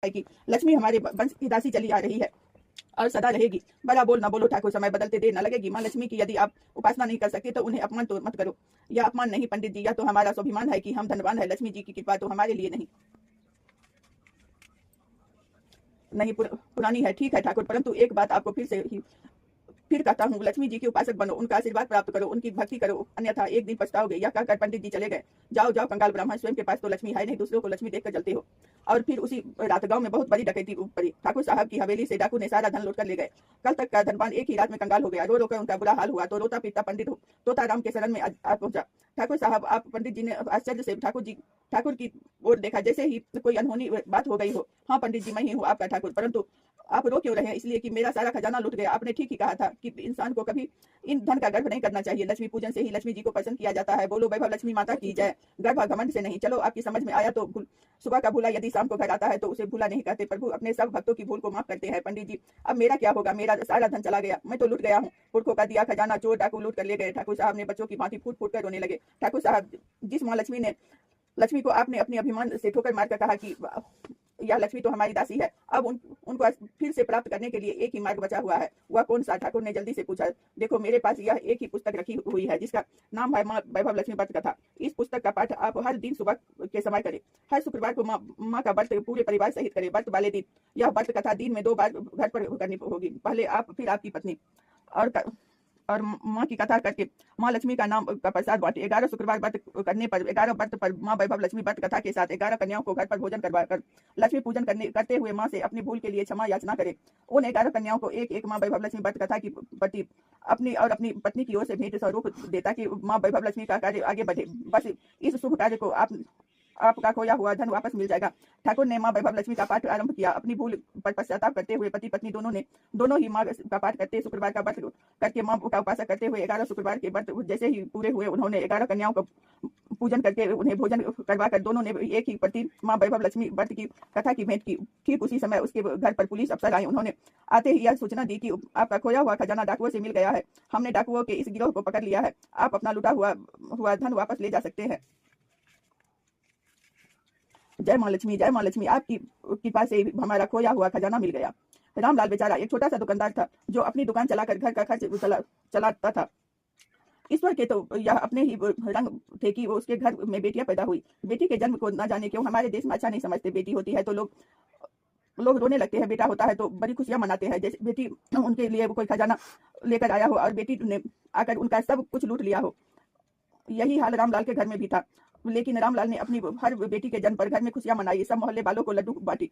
है कि लक्ष्मी हमारे वंश की दासी चली आ रही है और सदा रहेगी। भला बोल ना बोलो ठाकुर, समय बदलते देर न लगेगी। माँ लक्ष्मी की यदि आप उपासना नहीं कर सकते तो उन्हें अपमान तो मत करो। यह अपमान नहीं पंडित जी, यह तो हमारा स्वाभिमान है कि हम धनवान है। लक्ष्मी जी की कृपा तो हमारे लिए नहीं पुरानी है। ठीक है ठाकुर, परंतु एक बात आपको फिर कहता हूँ, लक्ष्मी जी के उपासक बनो, उनका आशीर्वाद प्राप्त करो, उनकी भक्ति करो, अन्यथा एक दिन पछताओगे। यह कहकर पंडित जी चले गए। जाओ जाओ कंगाल ब्राह्मण, स्वयं के पास तो लक्ष्मी है नहीं, दूसरों को लक्ष्मी देखकर जलते हो। और फिर उसी रात गांव में बहुत बड़ी डकैती पड़ी। ठाकुर साहब की हवेली से डाकू ने सारा धन लूट कर ले गए। कल तक का धनवान एक ही रात में कंगाल हो गया। रो रोकर उनका बुरा हाल हुआ तो रोता पीटता पंडित तोताराम के शरण में आ पहुंचा। ठाकुर साहब आप, पंडित जी ने आश्चर्य से ठाकुर की ओर देखा, जैसे ही कोई अनहोनी बात हो गई हो। हाँ पंडित जी, मैं ही हूँ आपका ठाकुर, परंतु आप रो क्यों रहे हैं? इसलिए कि मेरा सारा खजाना लूट गया। आपने ठीक ही कहा था कि इंसान को कभी इन धन का गर्व नहीं करना चाहिए। लक्ष्मी पूजन से ही लक्ष्मी जी को प्रसन्न किया जाता है। बोलो वैभव लक्ष्मी माता की जय। गर्भ घमंड से नहीं। चलो आपकी समझ में आया तो सुबह का भूला यदि शाम को घर आता है तो उसे भूला नहीं कहते। प्रभु अपने सब भक्तों की भूल को माफ करते हैं। पंडित जी, अब मेरा क्या होगा? मेरा सारा धन चला गया, मैं तो लूट गया हूँ। पुरखों का दिया खजाना चोर डाकू लूट कर ले गए। ठाकुर साहब ने बच्चों की भांति फूट फूट कर रोने लगे। ठाकुर साहब, जिस माँ लक्ष्मी को आपने अपने अभिमान से ठोकर मारकर कहा कि यह लक्ष्मी तो हमारी दासी है, अब उनको फिर से प्राप्त करने के लिए एक ही मार्ग बचा हुआ है। वह कौन सा? ठाकुर ने जल्दी से पूछा। देखो मेरे पास यह एक ही पुस्तक रखी हुई है जिसका नाम है माँ वैभव लक्ष्मी व्रत कथा। इस पुस्तक का पाठ आप हर दिन सुबह के समय करें। हर शुक्रवार को माँ का व्रत पूरे परिवार सहित करें। व्रत वाले दिन यह व्रत कथा दिन में 2 बार घर पर करनी होगी। पहले आप, फिर आपकी पत्नी। और माँ की कथा करके माँ लक्ष्मी का नाम का प्रसाद बांटे। 11 शुक्रवार व्रत करने पर 11 व्रत पर माँ वैभव लक्ष्मी व्रत कथा के साथ 11 कन्याओं को घर पर भोजन करवाकर लक्ष्मी पूजन करते हुए माँ से अपनी भूल के लिए क्षमा याचना करे। उन 11 कन्याओं को एक एक माँ वैभव लक्ष्मी व्रत कथा की प्रति अपनी पत्नी की ओर से भेंट स्वरूप देता कि माँ वैभव लक्ष्मी का कार्य आगे बढ़े। बस इस शुभ कार्य को आपका खोया हुआ धन वापस मिल जाएगा। ठाकुर ने माँ वैभव लक्ष्मी का पाठ आरंभ किया। अपनी भूल पर पश्चाताप करते हुए पति पत्नी दोनों ही माँ का पाठ करते, शुक्रवार का व्रत करके माँ का उपासना करते हुए 11 शुक्रवार के व्रत जैसे ही पूरे हुए, उन्होंने 11 कन्याओं को पूजन करके उन्हें भोजन करवाकर दोनों ने एक ही प्रति माँ वैभव लक्ष्मी व्रत की कथा की भेंट की। ठीक उसी समय उसके घर पर पुलिस अफसर आए। उन्होंने आते ही यह सूचना दी कि आपका खोया हुआ खजाना डाकुओं से मिल गया है। हमने डाकुओं के इस गिरोह को पकड़ लिया है। आप अपना लूटा हुआ धन वापस ले जा सकते हैं। जय माँ लक्ष्मी, जय माँ लक्ष्मी, आपकी कृपा से हमारा खोया हुआ खजाना मिल गया। रामलाल बेचारा एक छोटा सा दुकानदार था जो अपनी दुकान चलाकर घर का खर्च चलाता था। ईश्वर के तो यह अपने ही रंग थे कि उसके घर में बेटियां पैदा हुई। बेटी के जन्म को न जाने क्यों हमारे देश में अच्छा नहीं समझते। बेटी होती है तो लोग रोने लगते हैं, बेटा होता है तो बड़ी खुशियां मनाते हैं, जैसे बेटी उनके लिए कोई खजाना लेकर आया हो और बेटी ने आकर उनका सब कुछ लूट लिया हो। यही हाल रामलाल के घर में भी था। लेकिन रामलाल ने अपनी हर बेटी के जन्म पर घर में खुशियां मनाई, सब मोहल्ले वालों को लड्डू बांटी